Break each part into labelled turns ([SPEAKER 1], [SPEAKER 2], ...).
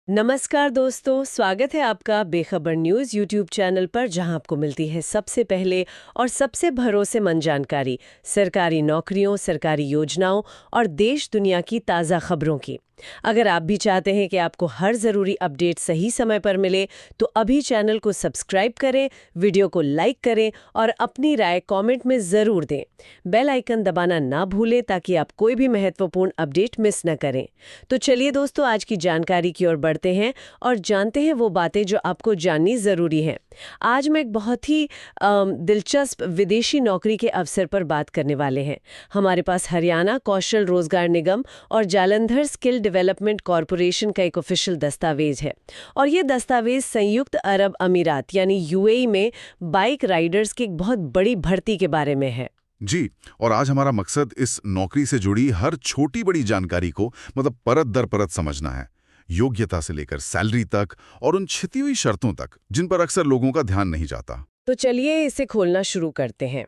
[SPEAKER 1] नमस्कार दोस्तों, स्वागत है आपका बेखबर न्यूज़ यूट्यूब चैनल पर, जहां आपको मिलती है सबसे पहले और सबसे भरोसेमंद जानकारी सरकारी नौकरियों, सरकारी योजनाओं और देश दुनिया की ताज़ा खबरों की। अगर आप भी चाहते हैं कि आपको हर ज़रूरी अपडेट सही समय पर मिले, तो अभी चैनल को सब्सक्राइब करें, वीडियो को लाइक करें और अपनी राय कमेंट में ज़रूर दें। बेल आइकन दबाना ना भूलें ताकि आप कोई भी महत्वपूर्ण अपडेट मिस न करें। तो चलिए दोस्तों, आज की जानकारी की ओर बढ़ते हैं और जानते हैं वो बातें जो आपको जाननी ज़रूरी हैं। आज मैं एक बहुत ही दिलचस्प विदेशी नौकरी के अवसर पर बात करने वाले हैं। हमारे पास हरियाणा कौशल रोजगार निगम और जालंधर स्किल डेवलपमेंट कॉरपोरेशन का एक ऑफिशियल दस्तावेज है, और ये दस्तावेज संयुक्त अरब अमीरात यानी यूएई में बाइक राइडर्स की एक बहुत बड़ी भर्ती के बारे में है।
[SPEAKER 2] जी। और आज हमारा मकसद इस नौकरी से जुड़ी हर छोटी बड़ी जानकारी को मतलब परत दर परत समझना है, योग्यता से लेकर सैलरी तक और उन छिपी हुई शर्तों तक जिन पर अक्सर लोगों का ध्यान नहीं जाता।
[SPEAKER 1] तो चलिए इसे खोलना शुरू करते हैं।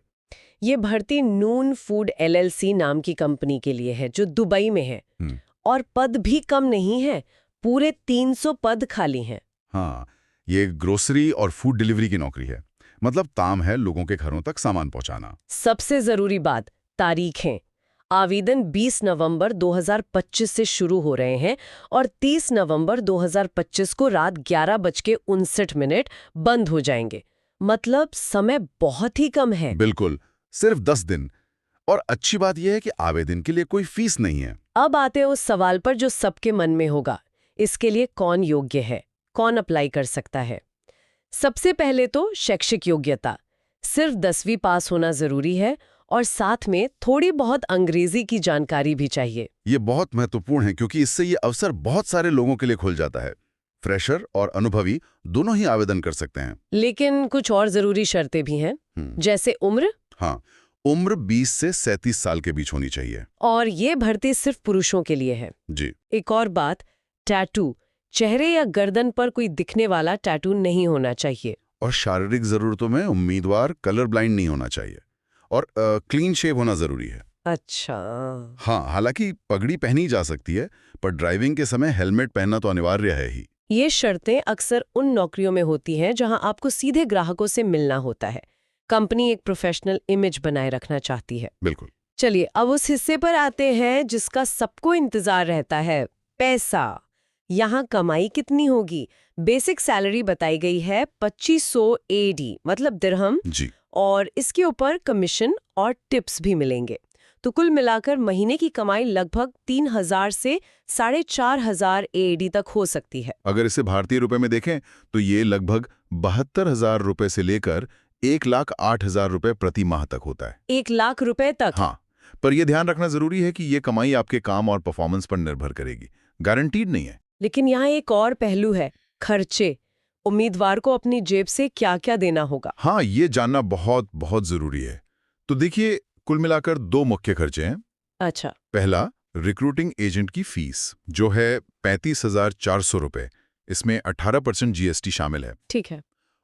[SPEAKER 1] ये भर्ती नून फूड एलएलसी नाम की कंपनी के लिए है, जो दुबई में है। और पद भी कम नहीं है, पूरे 300 पद खाली हैं।
[SPEAKER 2] हाँ, ये ग्रोसरी और फूड डिलीवरी की नौकरी है। मतलब काम है लोगों के घरों तक सामान पहुंचाना।
[SPEAKER 1] सबसे जरूरी बात, तारीखें। आवेदन 20 नवंबर 2025 से शुरू हो रहे हैं और 30 नवंबर 2025 को रात 11:59 बंद हो जाएंगे। मतलब समय बहुत ही कम है।
[SPEAKER 2] बिल्कुल, सिर्फ 10 दिन। और अच्छी बात यह है कि आवेदन के लिए कोई फीस नहीं है।
[SPEAKER 1] अब आते हैं उस सवाल पर जो सबके मन में होगा, इसके लिए कौन योग्य है, कौन अप्लाई कर सकता है। सबसे पहले तो शैक्षिक योग्यता, सिर्फ 10वीं पास होना जरूरी है और साथ में थोड़ी बहुत अंग्रेजी की जानकारी भी चाहिए।
[SPEAKER 2] ये बहुत महत्वपूर्ण है क्योंकि इससे ये अवसर बहुत सारे लोगों के लिए खुल जाता है। फ्रेशर और अनुभवी दोनों ही आवेदन कर सकते हैं।
[SPEAKER 1] लेकिन कुछ और जरूरी शर्तें भी हैं, जैसे उम्र।
[SPEAKER 2] हाँ, उम्र 20 से 37 साल के बीच होनी चाहिए।
[SPEAKER 1] और ये भर्ती सिर्फ पुरुषों के लिए है।
[SPEAKER 2] जी।
[SPEAKER 1] एक और बात, टैटू, चेहरे या गर्दन पर कोई दिखने वाला टैटू नहीं होना चाहिए।
[SPEAKER 2] और शारीरिक जरूरतों में उम्मीदवार कलर ब्लाइंड नहीं होना चाहिए और क्लीन शेव होना जरूरी है।
[SPEAKER 1] अच्छा।
[SPEAKER 2] हाँ, हालांकि पगड़ी पहनी जा सकती है, पर ड्राइविंग के समय हेलमेट पहनना तो अनिवार्य है ही।
[SPEAKER 1] ये शर्तें अक्सर उन नौकरियों में होती हैं जहां आपको सीधे ग्राहकों से मिलना होता है। कंपनी एक प्रोफेशनल इमेज बनाए रखना चाहती है।
[SPEAKER 2] बिल्कुल।
[SPEAKER 1] चलिए अब उस हिस्से पर आते हैं जिसका सबको इंतजार रहता है, पैसा। यहाँ कमाई कितनी होगी? बेसिक सैलरी बताई गई है 2500 एडी, मतलब दिरहम।
[SPEAKER 2] जी।
[SPEAKER 1] और इसके ऊपर कमीशन और टिप्स भी मिलेंगे। तो कुल मिलाकर महीने की कमाई लगभग 3000 से 4500 एडी तक हो सकती है।
[SPEAKER 2] अगर इसे भारतीय रुपए में देखें तो ये लगभग 72,000 रुपए से लेकर 1,08,000 रुपए प्रति माह तक होता है।
[SPEAKER 1] 1 लाख रुपए तक?
[SPEAKER 2] हाँ, पर यह ध्यान रखना जरूरी है कि ये कमाई आपके काम और परफॉर्मेंस पर निर्भर करेगी, गारंटीड नहीं है।
[SPEAKER 1] लेकिन यहाँ एक और पहलू है, खर्चे। उम्मीदवार को अपनी जेब से क्या-क्या देना होगा?
[SPEAKER 2] हाँ, ये जानना बहुत बहुत जरूरी है। तो देखिए, कुल मिलाकर 2 मुख्य खर्चे हैं।
[SPEAKER 1] अच्छा।
[SPEAKER 2] पहला, रिक्रूटिंग एजेंट की फीस, जो है 35,400 रुपए। इसमें 18% जीएसटी शामिल है।
[SPEAKER 1] ठीक है।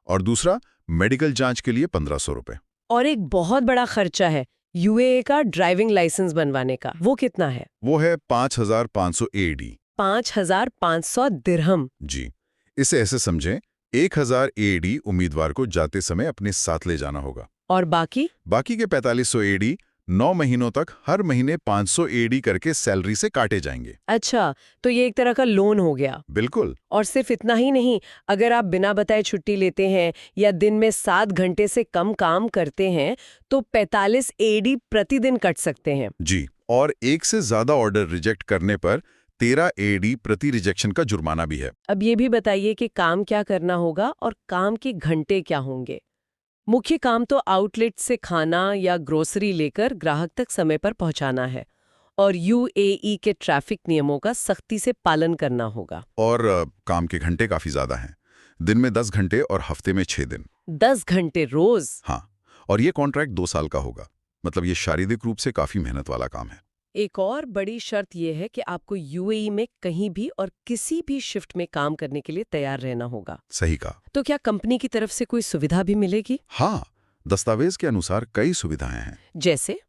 [SPEAKER 2] और दूसरा, मेडिकल जांच के लिए 1500 रुपए।
[SPEAKER 1] और एक बहुत बड़ा खर्चा है यूएई का ड्राइविंग लाइसेंस बनवाने का। वो कितना है?
[SPEAKER 2] वो है 5,500 एडी।
[SPEAKER 1] 5500 दिरहम।
[SPEAKER 2] जी। इसे ऐसे समझें, 1,000 एडी उम्मीदवार को जाते समय अपने साथ ले जाना होगा।
[SPEAKER 1] और बाकी?
[SPEAKER 2] बाकी के 4500 एडी 9 महीनों तक हर महीने 500 एडी करके सैलरी से काटे जाएंगे।
[SPEAKER 1] अच्छा, तो ये एक तरह का लोन हो गया।
[SPEAKER 2] बिल्कुल।
[SPEAKER 1] और सिर्फ इतना ही नहीं, अगर आप बिना बताए छुट्टी लेते हैं या दिन में 7 घंटे से कम काम करते हैं तो 45 एडी प्रतिदिन कट सकते हैं।
[SPEAKER 2] जी। और एक से ज्यादा ऑर्डर रिजेक्ट करने पर 13 एडी प्रति रिजेक्शन का जुर्माना भी है।
[SPEAKER 1] अब ये भी बताइए कि काम क्या करना होगा और काम के घंटे क्या होंगे। मुख्य काम तो आउटलेट से खाना या ग्रोसरी लेकर ग्राहक तक समय पर पहुंचाना है और यूएई के ट्रैफिक नियमों का सख्ती से पालन करना होगा।
[SPEAKER 2] और काम के घंटे काफी ज्यादा हैं। दिन में 10 घंटे और हफ्ते में 6 दिन।
[SPEAKER 1] 10 घंटे रोज?
[SPEAKER 2] हाँ, और ये कॉन्ट्रैक्ट 2 साल का होगा। मतलब ये शारीरिक रूप से काफी मेहनत वाला काम है।
[SPEAKER 1] एक और बड़ी शर्त यह है कि आपको यूएई में कहीं भी और किसी भी शिफ्ट में काम करने के लिए तैयार रहना होगा।
[SPEAKER 2] सही कहा।
[SPEAKER 1] तो क्या कंपनी की तरफ से कोई सुविधा भी मिलेगी?
[SPEAKER 2] हाँ, दस्तावेज के अनुसार कई सुविधाएं हैं,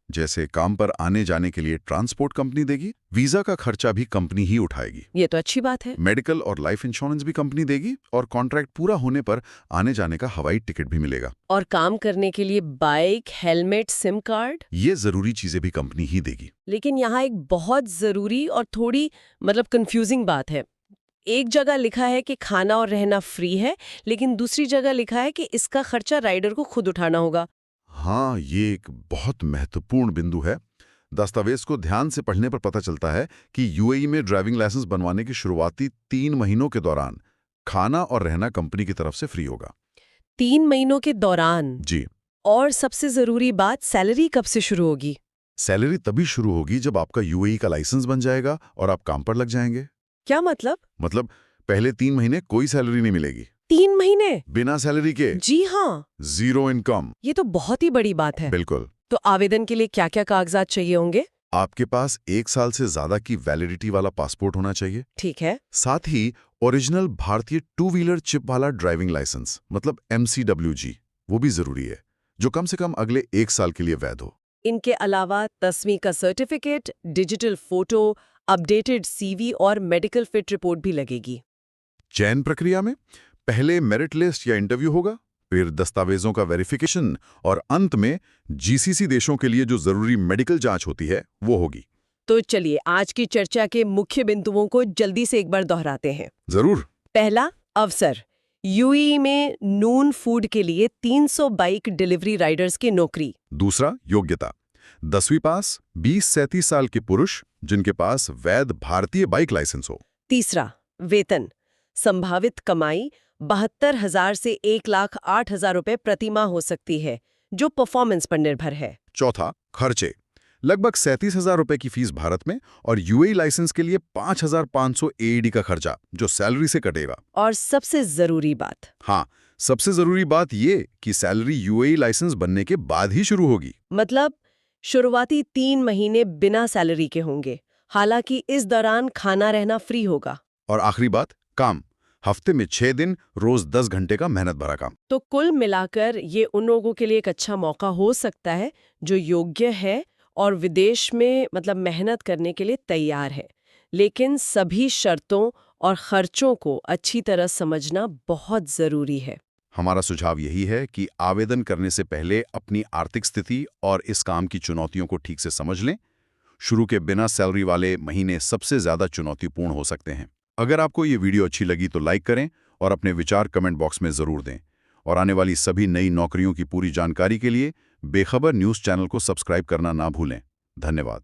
[SPEAKER 1] जैसे
[SPEAKER 2] काम पर आने जाने के लिए ट्रांसपोर्ट कंपनी देगी, वीजा का खर्चा भी कंपनी ही उठाएगी,
[SPEAKER 1] ये तो अच्छी बात है।
[SPEAKER 2] मेडिकल और लाइफ इंश्योरेंस भी कंपनी देगी, और कॉन्ट्रैक्ट पूरा होने पर आने जाने का हवाई टिकट भी मिलेगा।
[SPEAKER 1] और काम करने के लिए बाइक, हेलमेट, सिम कार्ड,
[SPEAKER 2] ये जरूरी चीजें भी कंपनी ही देगी।
[SPEAKER 1] लेकिन यहाँ एक बहुत जरूरी और थोड़ी कंफ्यूजिंग बात है। एक जगह लिखा है कि खाना और रहना फ्री है, लेकिन दूसरी जगह लिखा है कि इसका खर्चा राइडर को खुद उठाना होगा।
[SPEAKER 2] हाँ, ये एक बहुत महत्वपूर्ण बिंदु है। दस्तावेज को ध्यान से पढ़ने पर पता चलता है कि यूएई में ड्राइविंग लाइसेंस बनवाने की शुरुआती 3 महीनों के दौरान खाना और रहना कंपनी की तरफ से फ्री होगा।
[SPEAKER 1] 3 महीनों के दौरान?
[SPEAKER 2] जी।
[SPEAKER 1] और सबसे जरूरी बात, सैलरी कब से शुरू होगी?
[SPEAKER 2] सैलरी तभी शुरू होगी जब आपका यूएई का लाइसेंस बन जाएगा और आप काम पर लग जाएंगे।
[SPEAKER 1] क्या मतलब?
[SPEAKER 2] पहले 3 महीने कोई सैलरी नहीं मिलेगी।
[SPEAKER 1] 3 महीने
[SPEAKER 2] बिना सैलरी के?
[SPEAKER 1] जी हाँ।
[SPEAKER 2] Zero income.
[SPEAKER 1] ये तो बहुत ही बड़ी बात है।
[SPEAKER 2] बिल्कुल।
[SPEAKER 1] तो आवेदन के लिए क्या क्या कागजात चाहिए होंगे?
[SPEAKER 2] आपके पास 1 साल से ज्यादा की वैलिडिटी वाला पासपोर्ट होना चाहिए।
[SPEAKER 1] ठीक है।
[SPEAKER 2] साथ ही ओरिजिनल भारतीय 2 व्हीलर चिप वाला ड्राइविंग लाइसेंस MCWG वो भी जरूरी है, जो कम से कम अगले 1 साल के लिए वैध हो।
[SPEAKER 1] इनके अलावा 10वीं का certificate, digital photo, updated CV और मेडिकल फिट रिपोर्ट भी लगेगी।
[SPEAKER 2] चयन प्रक्रिया में पहले मेरिट लिस्ट या इंटरव्यू होगा, फिर दस्तावेजों का वेरिफिकेशन और अंत में जीसीसी देशों के लिए जो जरूरी मेडिकल जांच होती है वो होगी।
[SPEAKER 1] तो चलिए आज की चर्चा के मुख्य बिंदुओं को जल्दी से एक बार दोहराते हैं।
[SPEAKER 2] जरूर।
[SPEAKER 1] पहला, अवसर। यूएई में नून फूड के लिए 300 बाइक डिलीवरी राइडर्स की नौकरी।
[SPEAKER 2] दूसरा, योग्यता। 10वीं पास, 20-37 साल के पुरुष जिनके पास वैध भारतीय बाइक लाइसेंस हो।
[SPEAKER 1] तीसरा, वेतन। संभावित कमाई 72,000 से 1,08,000 रुपए प्रति माह हो सकती है, जो परफॉर्मेंस पर निर्भर है।
[SPEAKER 2] चौथा, खर्चे। लगभग 37,000 रुपए की फीस भारत में और यूएई लाइसेंस के लिए 5,500 एडी का खर्चा, जो सैलरी से कटेगा।
[SPEAKER 1] और सबसे जरूरी बात,
[SPEAKER 2] सबसे जरूरी बात ये कि सैलरी यूएई लाइसेंस बनने के बाद ही शुरू होगी।
[SPEAKER 1] शुरुआती 3 महीने बिना सैलरी के होंगे, हालांकि इस दौरान खाना रहना फ्री होगा।
[SPEAKER 2] और आखिरी बात, काम। हफ्ते में 6 दिन, रोज 10 घंटे का मेहनत भरा काम।
[SPEAKER 1] तो कुल मिलाकर ये उन लोगों के लिए एक अच्छा मौका हो सकता है जो योग्य है और विदेश में मेहनत करने के लिए तैयार है। लेकिन सभी शर्तों और खर्चों को अच्छी तरह समझना बहुत जरूरी है।
[SPEAKER 2] हमारा सुझाव यही है कि आवेदन करने से पहले अपनी आर्थिक स्थिति और इस काम की चुनौतियों को ठीक से समझ लें। शुरू के बिना सैलरी वाले महीने सबसे ज्यादा चुनौतीपूर्ण हो सकते हैं। अगर आपको ये वीडियो अच्छी लगी तो लाइक करें और अपने विचार कमेंट बॉक्स में जरूर दें। और आने वाली सभी नई नौकरियों की पूरी जानकारी के लिए बेखबर न्यूज़ चैनल को सब्सक्राइब करना ना भूलें। धन्यवाद।